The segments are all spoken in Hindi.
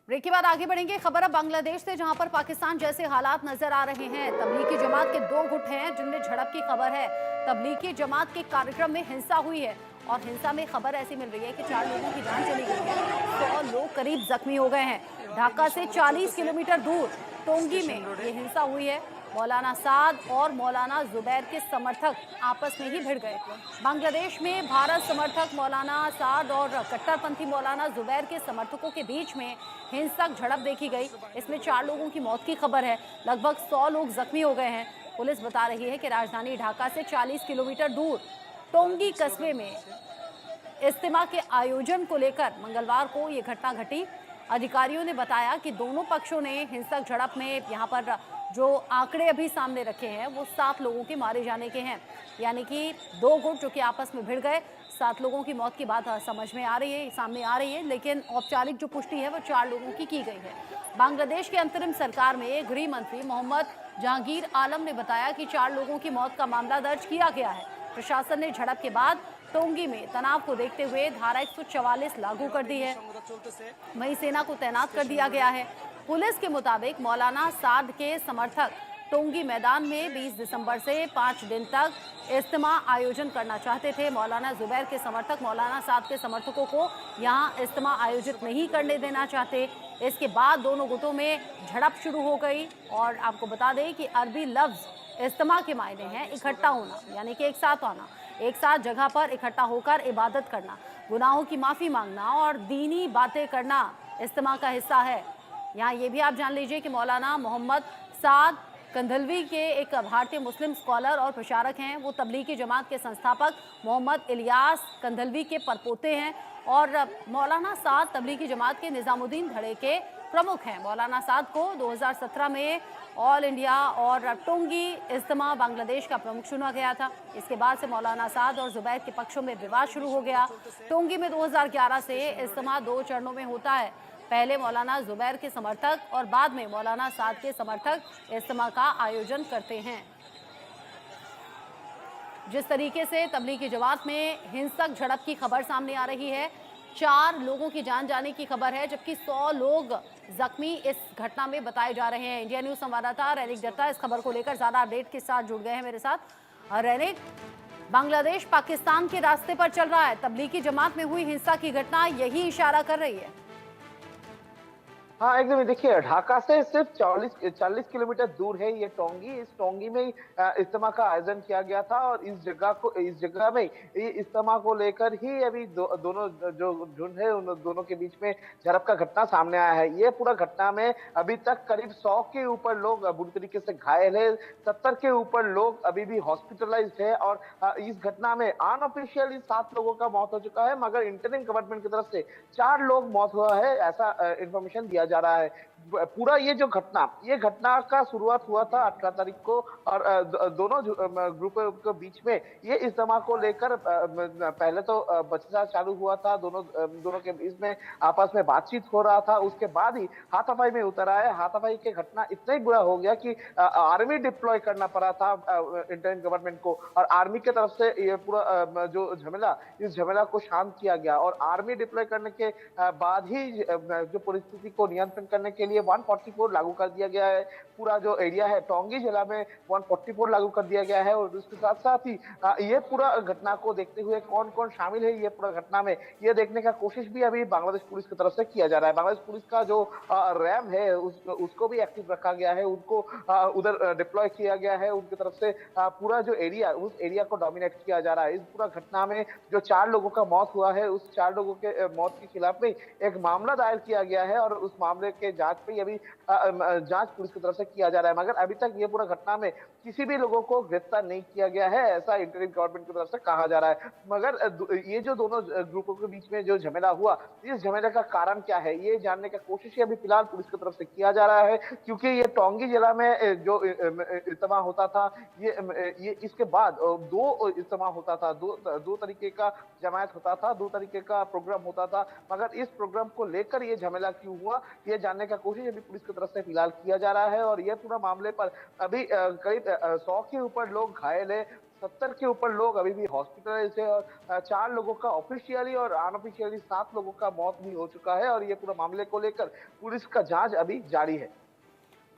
ब्रेक के बाद आगे बढ़ेंगे। खबर अब बांग्लादेश से, जहां पर पाकिस्तान जैसे हालात नजर आ रहे हैं। तबलीगी जमात के दो गुट हैं जिनमें झड़प की खबर है। तबलीगी जमात के कार्यक्रम में हिंसा हुई है और हिंसा में खबर ऐसी मिल रही है कि 4 लोगों की जान चली गई है, 100 लोग करीब जख्मी हो गए हैं। ढाका से 40 किलोमीटर दूर टोंगी में ये हिंसा हुई है। मौलाना साद और मौलाना जुबैर के समर्थक आपस में ही भिड़ गए। बांग्लादेश में भारत समर्थक मौलाना साद और कट्टरपंथी मौलाना जुबैर के समर्थकों के बीच में हिंसक झड़प देखी गई। इसमें 4 लोगों की मौत की खबर है, लगभग 100 लोग जख्मी हो गए हैं। पुलिस बता रही है कि राजधानी ढाका से 40 किलोमीटर दूर टोंगी कस्बे में इज्तिमा के आयोजन को लेकर मंगलवार को ये घटना घटी। अधिकारियों ने बताया कि दोनों पक्षों ने हिंसक झड़प में यहाँ पर जो आंकड़े अभी सामने रखे हैं वो 7 लोगों के मारे जाने के हैं। यानी कि दो गुट जो कि आपस में भिड़ गए, 7 लोगों की मौत की बात समझ में आ रही है, सामने आ रही है, लेकिन औपचारिक जो पुष्टि है वो 4 लोगों की गई है। बांग्लादेश के अंतरिम सरकार में गृह मंत्री मोहम्मद जहांगीर आलम ने बताया कि 4 लोगों की मौत का मामला दर्ज किया गया है। प्रशासन ने झड़प के बाद टोंगी में तनाव को देखते हुए धारा 144 लागू कर दी है। वहीं सेना को तैनात कर दिया गया है। पुलिस के मुताबिक मौलाना साद के समर्थक टोंगी मैदान में 20 दिसंबर से 5 दिन तक इज्तिमा आयोजन करना चाहते थे। मौलाना जुबैर के समर्थक मौलाना साद के समर्थकों को यहां इज्तिमा आयोजित नहीं करने देना चाहते। इसके बाद दोनों गुटों में झड़प शुरू हो गई। और आपको बता दें कि अरबी लफ्ज इज्तिमा के मायने हैं इकट्ठा होना, यानी कि एक साथ आना, एक साथ जगह पर इकट्ठा होकर इबादत करना, गुनाहों की माफ़ी मांगना और दीनी बातें करना इज्तिमा का हिस्सा है। यहाँ ये भी आप जान लीजिए कि मौलाना मोहम्मद साद कंधलवी के एक भारतीय मुस्लिम स्कॉलर और प्रचारक हैं। वो तबलीगी जमात के संस्थापक मोहम्मद इलियास कंधलवी के परपोते हैं और मौलाना साद तबलीगी जमात के निज़ामुद्दीन धड़े के प्रमुख हैं। मौलाना साद को 2017 में ऑल इंडिया और टोंगी इज्तिमा बांग्लादेश का प्रमुख चुना गया था। इसके बाद से मौलाना साद और जुबैर के पक्षों में विवाद शुरू हो गया। टोंगी में 2011 से इज्तिमा 2 चरणों में होता है। पहले मौलाना जुबैर के समर्थक और बाद में मौलाना साद के समर्थक इज्तिमा का आयोजन करते हैं। जिस तरीके से तबलीगी जमात में हिंसक झड़प की खबर सामने आ रही है, 4 लोगों की जान जाने की खबर है, जबकि 100 लोग जख्मी इस घटना में बताए जा रहे हैं। इंडिया न्यूज संवाददाता रैनिक दत्ता इस खबर को लेकर ज्यादा अपडेट के साथ जुड़ गए हैं मेरे साथ। रैनिक, बांग्लादेश पाकिस्तान के रास्ते पर चल रहा है, तबलीगी जमात में हुई हिंसा की घटना यही इशारा कर रही है। हाँ, एकदम देखिए, ढाका से सिर्फ 40 किलोमीटर दूर है ये टोंगी। इस टोंगी में ही इज्तिमा का आयोजन किया गया था और इस जगह में ये इज्तिमा को लेकर ही अभी दोनों जो झुंड है उन दोनों के बीच में झड़प का घटना सामने आया है। ये पूरा घटना में अभी तक करीब 100 के ऊपर लोग बुरी तरीके से घायल है, 70 के ऊपर लोग अभी भी हॉस्पिटलाइज्ड है और इस घटना में अनऑफिशियली 7 लोगों का मौत हो चुका है, मगर इंटरिम गवर्नमेंट की तरफ से 4 लोग मौत हुआ है, ऐसा इंफॉर्मेशन दिया जा रहा है। पूरा ये जो ये घटना का शुरुआत हुआ था 18 तारीख को और दोनों ग्रुपों के बीच में ये इज्तिमा को लेकर पहले तो बचसा चालू हुआ था, दोनों के बीच में आपस में बातचीत हो रहा था। उसके बाद ही हाथापाई में उतर आया। हाथापाई की घटना इतना ही बुरा हो गया कि आर्मी डिप्लॉय करना पड़ा था इंटरिम गवर्नमेंट को और आर्मी की तरफ से ये पूरा जो झमेला, इस झमेला को शांत किया गया और आर्मी डिप्लॉय करने के बाद ही जो परिस्थिति को नियंत्रण करने के लिए 144 लागू कर दिया गया है। पूरा जो एरिया है टोंगी जिला में 144 लागू कर दिया गया है और उसके साथ साथ ही ये पूरा घटना को देखते हुए कौन कौन शामिल है ये पूरा घटना में, ये देखने का कोशिश भी अभी बांग्लादेश पुलिस की तरफ से किया जा रहा है। बांग्लादेश पुलिस का जो रैम है उसको भी एक्टिव रखा गया है, उनको उधर डिप्लॉय किया गया है। उनकी तरफ से पूरा जो एरिया, उस एरिया को डोमिनेट किया जा रहा है। इस पूरा घटना में जो 4 लोगों का मौत हुआ है, उस 4 लोगों के मौत के खिलाफ में एक मामला दायर किया गया है और उस मामले के जांच पे अभी जांच पुलिस की तरफ से किया जा रहा है, मगर अभी तक ये पूरा घटना में किसी भी लोगों को गिरफ्तार नहीं किया गया है, ऐसा इंटरिम गवर्नमेंट की तरफ से कहा जा रहा है। मगर ये जो दोनों ग्रुपों के बीच में जो झमेला हुआ, इस झमेले का कारण क्या है ये जानने का कोशिश अभी फिलहाल पुलिस की तरफ से किया जा रहा है, क्योंकि ये टोंगी जिला में जो इज्तिमा होता था, ये इसके बाद 2 इज्तिमा होता था, दो तरीके का जमायत होता था, 2 तरीके का प्रोग्राम होता था, मगर इस प्रोग्राम को लेकर ये झमेला क्यों हुआ ये जानने का कोशिश अभी पुलिस की तरफ से फिलहाल किया जा रहा है। और ये पूरा मामले पर अभी करीब 100 के ऊपर लोग घायल है, 70 के ऊपर लोग अभी भी हॉस्पिटल से, और 4 लोगों का ऑफिशियली और अनऑफिशियली 7 लोगों का मौत भी हो चुका है, और ये पूरा मामले को लेकर पुलिस का जांच अभी जारी है।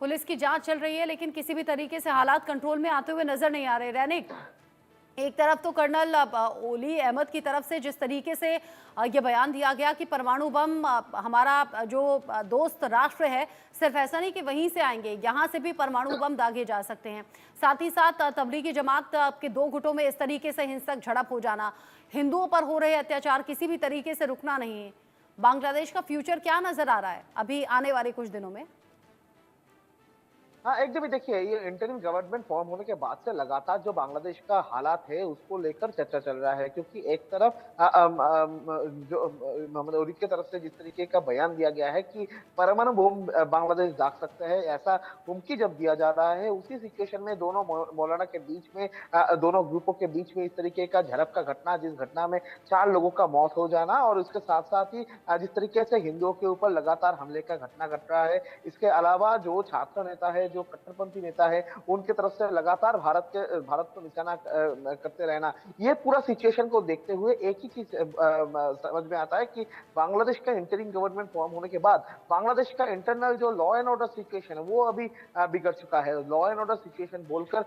पुलिस की जांच चल रही है, लेकिन किसी भी तरीके से हालात कंट्रोल में आते हुए नजर नहीं आ रहे। रैनिक, एक तरफ तो कर्नल ओली अहमद की तरफ से जिस तरीके से ये बयान दिया गया कि परमाणु बम हमारा जो दोस्त राष्ट्र है, सिर्फ ऐसा नहीं कि वहीं से आएंगे, यहाँ से भी परमाणु बम दागे जा सकते हैं। साथ ही साथ तबलीगी जमात के दो गुटों में इस तरीके से हिंसक झड़प हो जाना, हिंदुओं पर हो रहे अत्याचार किसी भी तरीके से रुकना नहीं है। बांग्लादेश का फ्यूचर क्या नजर आ रहा है अभी आने वाले कुछ दिनों में? हाँ, एकदम ही देखिए, ये इंटरिम गवर्नमेंट फॉर्म होने के बाद से लगातार जो बांग्लादेश का हालात है उसको लेकर चर्चा चल रहा है, क्योंकि एक तरफ जो मोहम्मद उरी की तरफ से जिस तरीके का बयान दिया गया है कि परमाणु बम बांग्लादेश दाग सकता है, ऐसा हुमकी जब दिया जा रहा है, उसी सिचुएशन में दोनों मौलाना के बीच में, दोनों ग्रुपों के बीच में इस तरीके का झड़प का घटना, जिस घटना में 4 लोगों का मौत हो जाना, और उसके साथ साथ ही जिस तरीके से हिंदुओं के ऊपर लगातार हमले का घटना घट रहा है, इसके अलावा जो छात्र नेता है, जो कट्टरपंथी नेता है, उनके तरफ से लगातार भारत को निशाना करते रहना, ये पूरा सिचुएशन को देखते हुए एक ही चीज समझ में आता है कि बांग्लादेश का इंटरिम गवर्नमेंट फॉर्म होने के बाद बांग्लादेश का इंटरनल जो लॉ एंड ऑर्डर सिचुएशन है वो अभी बिगड़ चुका है। लॉ एंड ऑर्डर सिचुएशन बोलकर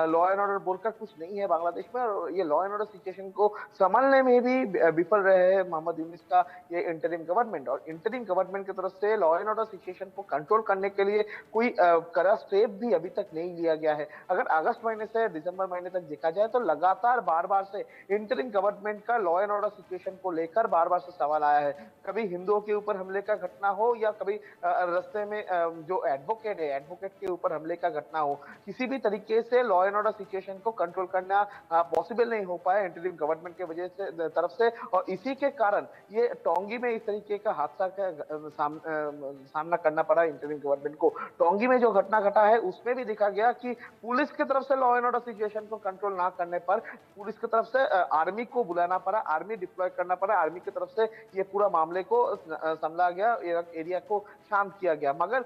लॉ एंड ऑर्डर बोलकर कुछ नहीं है बांग्लादेश में, और ये लॉ एंड ऑर्डर सिचुएशन को संभालने में भी विफल रहे हैं मोहम्मद यूनिस का ये इंटरिम गवर्नमेंट। और इंटरिम गवर्नमेंट की तरफ से लॉ एंड ऑर्डर सिचुएशन को कंट्रोल करने के लिए कोई कड़ा स्टेप भी अभी तक नहीं लिया गया है। अगर अगस्त महीने से दिसंबर महीने तक देखा जाए तो लगातार बार बार से इंटरिम गवर्नमेंट का लॉ एंड ऑर्डर सिचुएशन को लेकर बार बार से सवाल आया है। कभी हिंदुओं के ऊपर हमले का घटना हो, या कभी रास्ते में जो एडवोकेट है, एडवोकेट के ऊपर हमले का घटना हो, किसी भी तरीके से लॉ एंड ऑर्डर सिचुएशन को कंट्रोल करना पॉसिबल नहीं हो पाया इंटरिम गवर्नमेंट के वजह से तरफ से। और इसी के कारण ये टोंगी में इस तरीके का हादसा का सामना करना पड़ा इंटरिम गवर्नमेंट को। टोंगी में जो घटना घटा है उसमें भी देखा गया कि पुलिस की तरफ से लॉ एंड ऑर्डर सिचुएशन को कंट्रोल ना करने पर पुलिस की तरफ से आर्मी को बुलाना पड़ा, आर्मी डिप्लॉय करना पड़ा, आर्मी की तरफ से ये पूरा मामले को संभला गया, एरिया को शांत किया गया। मगर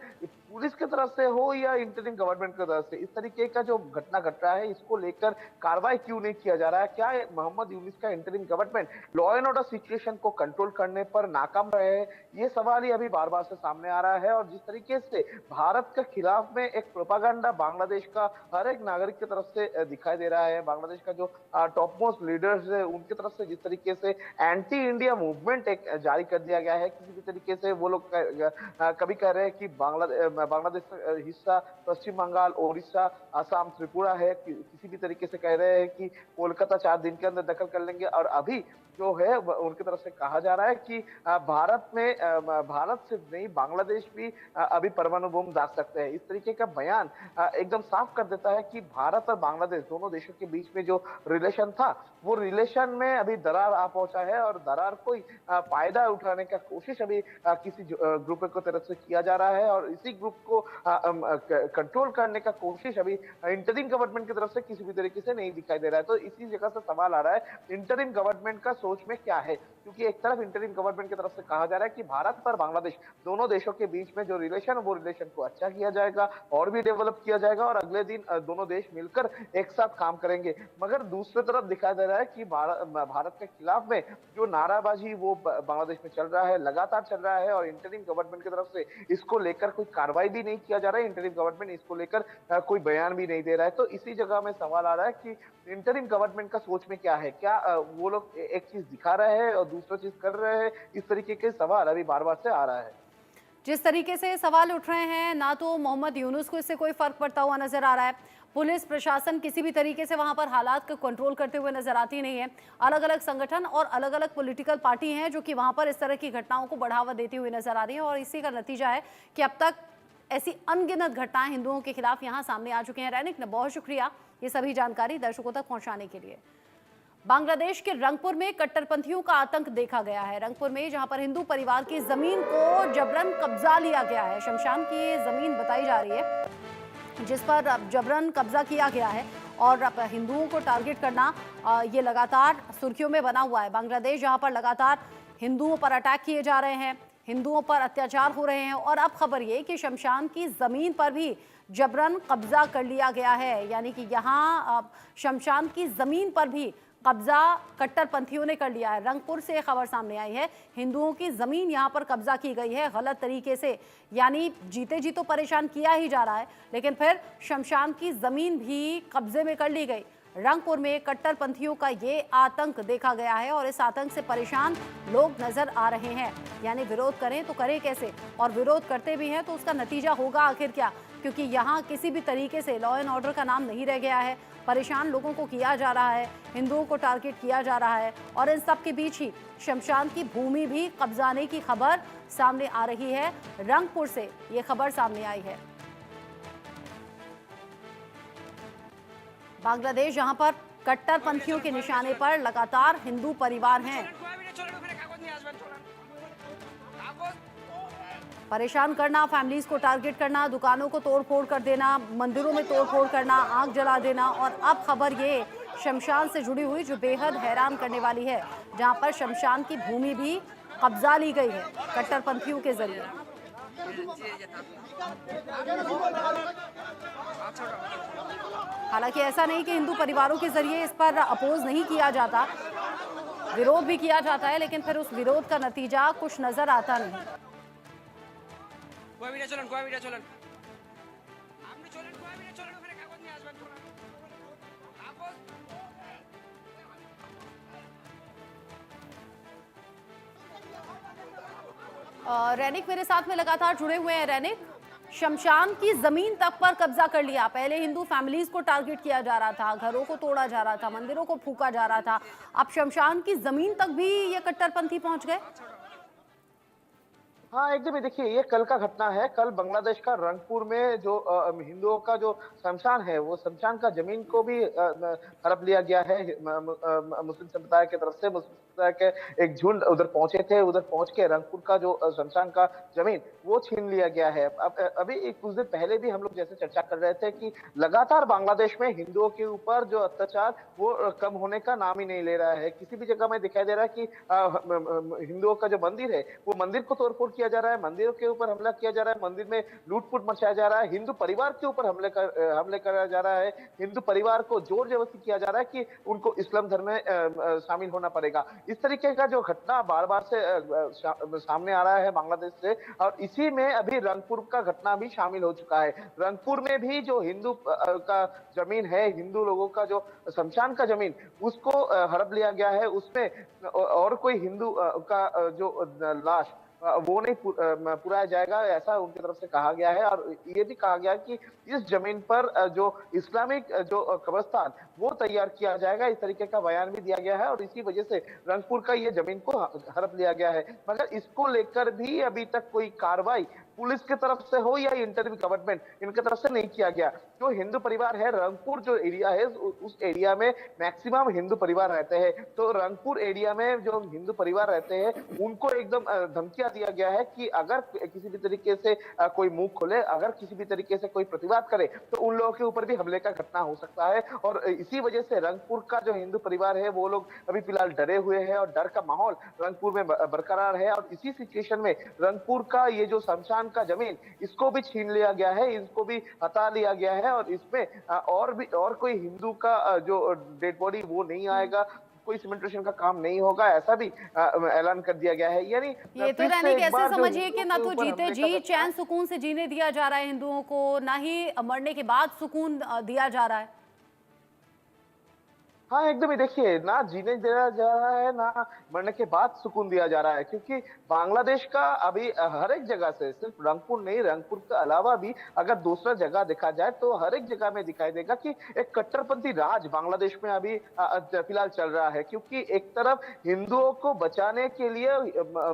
पुलिस की तरफ से हो या इंटरिम गवर्नमेंट की तरफ से इस तरीके का जो घटना घट रहा है, इसको लेकर कार्रवाई क्यों नहीं किया जा रहा है? क्या मोहम्मद यूनिस का interim government law and order situation को कंट्रोल करने पर नाकाम रहे हैं? ये सवाल ही अभी बार बार से सामने आ रहा है। और जिस तरीके से भारत के खिलाफ में एक प्रोपागंडा बांग्लादेश का हर एक नागरिक की तरफ से दिखाई दे रहा है, बांग्लादेश का जो टॉप मोस्ट लीडर्स है उनकी तरफ से जिस तरीके से एंटी इंडिया मूवमेंट एक जारी कर दिया गया है, किसी भी तरीके से वो लोग कभी कह रहे हैं कि बांग्लादेश का हिस्सा पश्चिम बंगाल, ओडिशा, असम, त्रिपुरा है, किसी भी तरीके से कह रहे हैं कि कोलकाता 4 दिन के अंदर दखल कर लेंगे। और अभी जो है उनकी तरफ से कहा जा रहा है कि भारत सिर्फ नहीं, बांग्लादेश भी अभी परमाणु बम दाग सकते हैं। इस तरीके का बयान एकदम साफ कर देता है कि भारत और बांग्लादेश दोनों देशों के बीच में जो रिलेशन था, वो रिलेशन में अभी दरार आ पहुंचा है, और दरार को फायदा उठाने का कोशिश अभी किसी ग्रुप की तरफ से किया जा रहा है, और इसी ग्रुप को कंट्रोल करने का कोशिश अभी इंटरिम गवर्नमेंट की तरफ से किसी भी तरीके से नहीं दिखाई दे रहा है। तो इसी जगह से सवाल आ रहा है इंटरिम गवर्नमेंट का सोच में क्या है, क्योंकि एक तरफ इंटरिम गवर्नमेंट की तरफ से कहा जा रहा है कि भारत और बांग्लादेश दोनों देशों के बीच में जो रिलेशन है वो रिलेशन को अच्छा किया जाएगा और भी डेवलप किया जाएगा, और अगले दिन दोनों देश मिलकर एक साथ काम करेंगे। मगर दूसरी तरफ दिखाई दे रहा है कि भारत के खिलाफ में जो नाराबाजी वो बांग्लादेश में चल रहा है, लगातार चल रहा है, और इंटरिम गवर्नमेंट की तरफ से इसको लेकर कोई कार्रवाई भी नहीं किया जा रहा है। इंटरिम गवर्नमेंट इसको लेकर कोई बयान भी नहीं दे रहा है। तो इसी जगह में सवाल आ रहा है कि इंटरिम गवर्नमेंट का सोच में क्या है, क्या वो लोग एक चीज दिखा रहे हैं और दूसरा चीज कर रहे हैं? इस तरीके के सवाल अभी बार बार से आ रहा है। जिस तरीके से सवाल उठ रहे हैं, ना तो मोहम्मद यूनुस को इससे कोई फर्क पड़ता हुआ नजर आ रहा है, पुलिस प्रशासन किसी भी तरीके से वहां पर हालात को कंट्रोल करते हुए नजर आती नहीं है। अलग अलग संगठन और अलग अलग पॉलिटिकल पार्टी हैं जो कि वहां पर इस तरह की घटनाओं को बढ़ावा देती हुई नजर आ रही है, और इसी का नतीजा है कि अब तक ऐसी अनगिनत घटनाएं हिंदुओं के खिलाफ यहाँ सामने आ चुकी हैं। रैनिक ने बहुत शुक्रिया ये सभी जानकारी दर्शकों तक पहुंचाने के लिए। बांग्लादेश के रंगपुर में कट्टरपंथियों का आतंक देखा गया है। रंगपुर में जहां पर हिंदू परिवार की जमीन को जबरन कब्जा लिया गया है, शमशान की जमीन बताई जा रही है जिस पर जबरन कब्जा किया गया है, और हिंदुओं को टारगेट करना ये लगातार सुर्खियों में बना हुआ है। बांग्लादेश जहां पर लगातार हिंदुओं पर अटैक किए जा रहे हैं, हिंदुओं पर अत्याचार हो रहे हैं। और अब खबर ये कि शमशान की जमीन पर भी जबरन कब्जा कर लिया गया है, यानी कि यहाँ शमशान की जमीन पर भी कब्जा कट्टरपंथियों ने कर लिया है। रंगपुर से खबर सामने आई है, हिंदुओं की जमीन यहां पर कब्जा की गई है गलत तरीके से, यानी जीते जी तो परेशान किया ही जा रहा है, लेकिन फिर शमशान की जमीन भी कब्जे में कर ली गई। रंगपुर में कट्टरपंथियों का ये आतंक देखा गया है और इस आतंक से परेशान लोग नजर आ रहे हैं। यानी विरोध करें तो करें कैसे, और विरोध करते भी हैं तो उसका नतीजा होगा आखिर क्या, क्योंकि यहाँ किसी भी तरीके से लॉ एंड ऑर्डर का नाम नहीं रह गया है। परेशान लोगों को किया जा रहा है, हिंदुओं को टारगेट किया जा रहा है, और इन सब के बीच ही शमशान की भूमि भी कब्जाने की खबर सामने आ रही है। रंगपुर से ये खबर सामने आई है। बांग्लादेश जहां पर कट्टरपंथियों के निशाने पर लगातार हिंदू परिवार हैं, परेशान करना, फैमिलीज को टारगेट करना, दुकानों को तोड़फोड़ कर देना, मंदिरों में तोड़फोड़ करना, आग जला देना। और अब खबर ये शमशान से जुड़ी हुई जो बेहद हैरान करने वाली है, जहां पर शमशान की भूमि भी कब्जा ली गई है कट्टरपंथियों के जरिए। हालांकि ऐसा नहीं कि हिंदू परिवारों के जरिए इस पर अपोज नहीं किया जाता, विरोध भी किया जाता है, लेकिन फिर उस विरोध का नतीजा कुछ नजर आता नहीं। रैनिक मेरे साथ में लगातार जुड़े हुए हैं। रैनिक, शमशान की जमीन तक पर कब्जा कर लिया। पहले हिंदू फैमिलीज को टारगेट किया जा रहा था, घरों को तोड़ा जा रहा था, मंदिरों को फूका जा रहा था, अब शमशान की जमीन तक भी ये कट्टरपंथी पहुंच गए। हाँ, एकदम ही देखिए, ये कल का घटना है। कल बांग्लादेश का रंगपुर में जो हिंदुओं का जो शमशान है, वो शमशान का जमीन को भी हड़प लिया गया है। मुस्लिम समुदाय की तरफ से मुस्लिम समुदाय के एक झुंड उधर पहुंचे थे, उधर पहुंच के रंगपुर का जो शमशान का जमीन वो छीन लिया गया है। अब अभी कुछ दिन पहले भी हम लोग जैसे चर्चा कर रहे थे कि लगातार बांग्लादेश में हिंदुओं के ऊपर जो अत्याचार वो कम होने का नाम ही नहीं ले रहा है। किसी भी जगह में दिखाई दे रहा है कि हिंदुओं का जो मंदिर है, वो मंदिर को तोड़फोड़ किया जा रहा है, मंदिरों के ऊपर हमला किया जा रहा है, मंदिर में लूटफूट मचाया जा रहा है, हिंदू परिवार के ऊपर हमले कराया जा रहा है, हिंदू परिवार को जोर जबरदस्ती किया जा रहा है कि उनको इस्लाम धर्म में शामिल होना पड़ेगा। इस तरीके का जो घटना बार बार से सामने आ रहा है बांग्लादेश से, और इसी में अभी रंगपुर का घटना भी शामिल हो चुका है। रंगपुर में भी जो हिंदू का जमीन है, हिंदू लोगों का जो शमशान का जमीन, उसको हड़प लिया गया है। उसमें और कोई हिंदू का जो लाश वो नहीं पुराया जाएगा, ऐसा उनकी तरफ से कहा गया है। और ये भी कहा गया है कि इस जमीन पर जो इस्लामिक जो कब्रिस्तान वो तैयार किया जाएगा, इस तरीके का बयान भी दिया गया है। और इसी वजह से रंगपुर का ये जमीन को हड़प लिया गया है। मगर इसको लेकर भी अभी तक कोई कार्रवाई पुलिस की तरफ से हो या इंटरव्यू गवर्नमेंट, इनकी तरफ से नहीं किया गया। जो हिंदू परिवार है, रंगपुर जो एरिया है, उस एरिया में मैक्सिमम हिंदू परिवार रहते हैं। तो रंगपुर एरिया में जो हिंदू परिवार रहते हैं, उनको एकदम धमकियां दिया गया है कि अगर किसी भी तरीके से कोई मुंह खोले, अगर किसी भी तरीके से कोई प्रतिवाद करे, तो उन लोगों के ऊपर भी हमले का घटना हो सकता है। और इसी वजह से रंगपुर का जो हिंदू परिवार है, वो लोग अभी फिलहाल डरे हुए हैं और डर का माहौल रंगपुर में बरकरार है। और इसी सिचुएशन में रंगपुर का ये जो शमशान का जमीन, इसको भी छीन लिया गया है, इसको भी हटा लिया गया है। और इसमें और कोई हिंदू का जो डेड बॉडी वो नहीं आएगा, कोई सिमेंटेशन का काम नहीं होगा, ऐसा भी ऐलान कर दिया गया है। यानी ये तो रहने कैसे समझिए कि ना तो जीते जी चैन सुकून से जीने दिया जा रहा है हिंदुओं को, ना ही मरने के बाद सुकून दिया जा रहा है। हाँ, एकदम ही देखिए, ना जीने दिया जा रहा है, ना मरने के बाद सुकून दिया जा रहा है। क्योंकि बांग्लादेश का अभी हर एक जगह से, सिर्फ रंगपुर नहीं, रंगपुर के अलावा भी अगर दूसरा जगह देखा जाए तो हर एक जगह में दिखाई देगा कि एक कट्टरपंथी राज बांग्लादेश में अभी फिलहाल चल रहा है। क्योंकि एक तरफ हिंदुओं को बचाने के लिए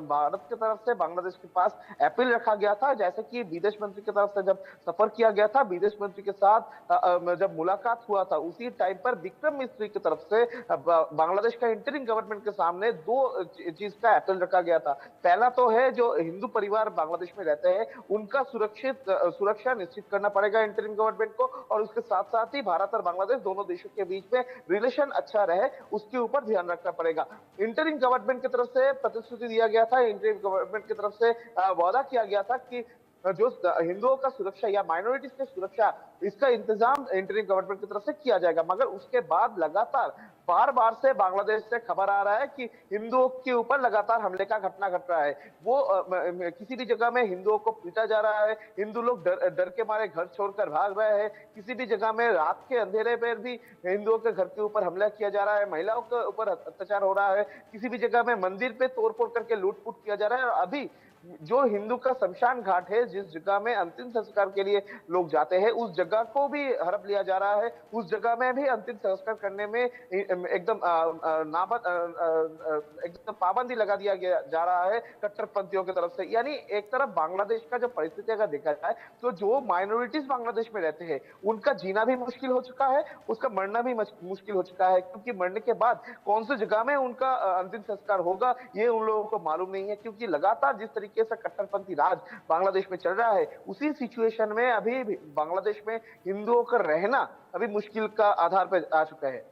भारत की तरफ से बांग्लादेश के पास अपील रखा गया था। जैसे कि विदेश मंत्री की तरफ से जब सफर किया गया था, विदेश मंत्री के साथ जब मुलाकात हुआ था, उसी टाइम पर विक्रम मिस्री की तरफ से बांग्लादेश का इंटरिम गवर्नमेंट के सामने दो चीज का अपील रखा गया था। पहला तो है जो हिंदू परिवार बांग्लादेश में रहते हैं उनका सुरक्षा निश्चित करना पड़ेगा इंटरिम गवर्नमेंट को, और उसके साथ साथ ही भारत और बांग्लादेश दोनों देशों के बीच में रिलेशन अच्छा रहे उसके ऊपर ध्यान रखना पड़ेगा। इंटरिम गवर्नमेंट की तरफ से प्रतिश्रुति दिया गया था, इंटरिम गवर्नमेंट की तरफ से वादा किया गया था कि जो हिंदुओं का सुरक्षा या माइनॉरिटीज की सुरक्षा, इसका इंतजाम इंटरिम गवर्नमेंट की तरफ से किया जाएगा। मगर उसके बाद लगातार बार बार से बांग्लादेश से खबर आ रहा है कि हिंदुओं के ऊपर लगातार हमले का घटना घट रहा है। वो किसी भी जगह में हिंदुओं को पीटा जा रहा है, हिंदू लोग डर के मारे घर छोड़कर भाग रहे हैं। किसी भी जगह में रात के अंधेरे में भी हिंदुओं के घर के ऊपर हमला किया जा रहा है, महिलाओं के ऊपर अत्याचार हो रहा है। किसी भी जगह में मंदिर पे तोड़फोड़ करके लूट-फूट किया जा रहा है। और अभी जो हिंदू का शमशान घाट है, जिस जगह में अंतिम संस्कार के लिए लोग जाते हैं, उस जगह को भी हड़प लिया जा रहा है। उस जगह में भी अंतिम संस्कार करने में एकदम एकदम पाबंदी लगा दिया गया जा रहा है कट्टरपंथियों की तरफ से। यानी एक तरफ बांग्लादेश का जो परिस्थिति अगर देखा जाए तो जो माइनॉरिटीज बांग्लादेश में रहते हैं उनका जीना भी मुश्किल हो चुका है, उसका मरना भी मुश्किल हो चुका है, क्योंकि मरने के बाद कौन सी जगह में उनका अंतिम संस्कार होगा ये उन लोगों को मालूम नहीं है। क्योंकि लगातार जिस तरीके से कट्टरपंथी राज बांग्लादेश में चल रहा है, उसी सिचुएशन में अभी भी बांग्लादेश में हिंदुओं का रहना अभी मुश्किल का आधार पर आ चुका है।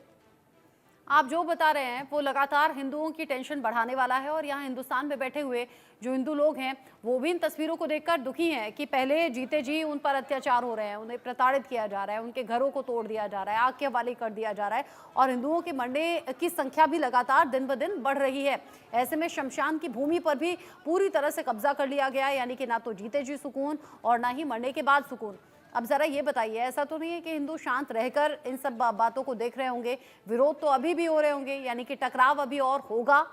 आप जो बता रहे हैं वो लगातार हिंदुओं की टेंशन बढ़ाने वाला है, और यहाँ हिंदुस्तान में बैठे हुए जो हिंदू लोग हैं वो भी इन तस्वीरों को देखकर दुखी हैं कि पहले जीते जी उन पर अत्याचार हो रहे हैं, उन्हें प्रताड़ित किया जा रहा है, उनके घरों को तोड़ दिया जा रहा है, आग के हवाले कर दिया जा रहा है, और हिंदुओं के मरने की संख्या भी लगातार दिन ब दिन बढ़ रही है। ऐसे में शमशान की भूमि पर भी पूरी तरह से कब्जा कर लिया गया है, यानी कि ना तो जीते जी सुकून और ना ही मरने के बाद सुकून। अब जरा ये बताइए, ऐसा तो नहीं है कि हिंदू शांत रहकर इन सब बातों को देख रहे होंगे? विरोध तो अभी भी हो रहे होंगे, यानी कि टकराव अभी और होगा।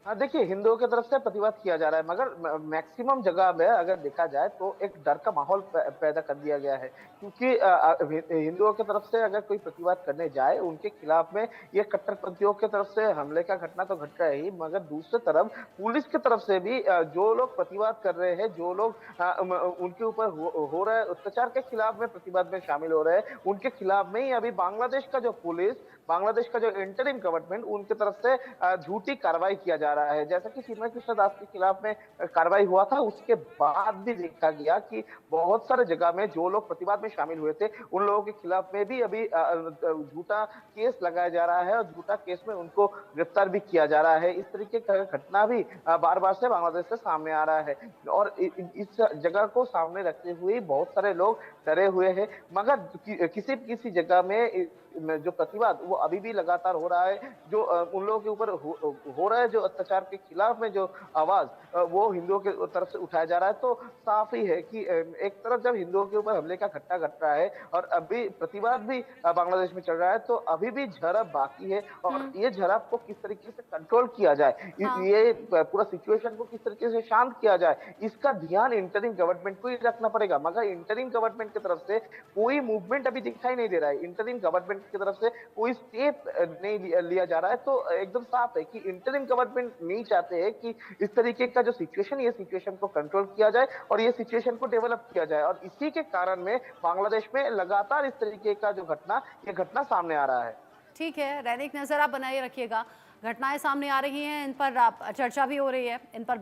हाँ, देखिए हिंदुओं की तरफ से प्रतिवाद किया जा रहा है, मगर मैक्सिमम जगह में अगर देखा जाए तो एक डर का माहौल पैदा कर दिया गया है। क्योंकि हिंदुओं की तरफ से अगर कोई प्रतिवाद करने जाए उनके खिलाफ में ये कट्टरपंथियों की तरफ से हमले का घटना तो घट रहा है ही, मगर दूसरी तरफ पुलिस की तरफ से भी जो लोग प्रतिवाद कर रहे हैं, जो लोग उनके ऊपर हो रहे अत्याचार के खिलाफ में प्रतिवाद में शामिल हो रहे हैं, उनके खिलाफ में ही अभी बांग्लादेश का जो पुलिस, बांग्लादेश का जो इंटरिम गवर्नमेंट, उनकी तरफ से झूठी कार्रवाई किया जा रहा है। जैसा कि चिन्मय कृष्ण दास के खिलाफ में कार्रवाई हुआ था, उसके बाद भी देखा गया कि बहुत सारे जगह में जो लोग प्रतिवाद में शामिल हुए थे उन लोगों के खिलाफ में भी अभी झूठा केस लगाया जा रहा है, और झूठा केस में उनको गिरफ्तार भी किया जा रहा है। इस तरीके का घटना भी बार बार से बांग्लादेश से सामने आ रहा है, और इस जगह को सामने रखते हुए बहुत सारे लोग डरे हुए हैं। मगर किसी जगह में जो प्रतिवाद वो अभी भी लगातार हो रहा है। जो उन लोगों के ऊपर हो रहा है, जो अत्याचार के खिलाफ में जो आवाज वो हिंदुओं के तरफ से उठाया जा रहा है, तो साफ ही है कि एक तरफ जब हिंदुओं के ऊपर हमले का घटना घट रहा है और अभी प्रतिवाद भी बांग्लादेश में चल रहा है, तो अभी भी झड़प बाकी है। और ये झड़प को किस तरीके से कंट्रोल किया जाए, ये पूरा सिचुएशन को किस तरीके से शांत किया जाए, इसका ध्यान इंटरिम गवर्नमेंट को ही रखना पड़ेगा। मगर इंटरिम गवर्नमेंट की तरफ से कोई मूवमेंट अभी दिखाई नहीं दे रहा है, इंटरिम गवर्नमेंट की तरफ से कोई स्टेप नहीं लिया जा रहा है। तो एकदम साफ है कि इंटरिम गवर्नमेंट नहीं चाहते हैं कि इस तरीके का जो सिचुएशन, ये सिचुएशन को कंट्रोल किया जाए और ये सिचुएशन को डेवलप किया जाए। और इसी के कारण में बांग्लादेश में लगातार इस तरीके का जो ये घटना सामने आ रहा है। ठीक है, दैनिक नजर आप बनाए रखिएगा। घटनाएं सामने आ रही हैं, इन पर चर्चा भी हो रही है, इन पर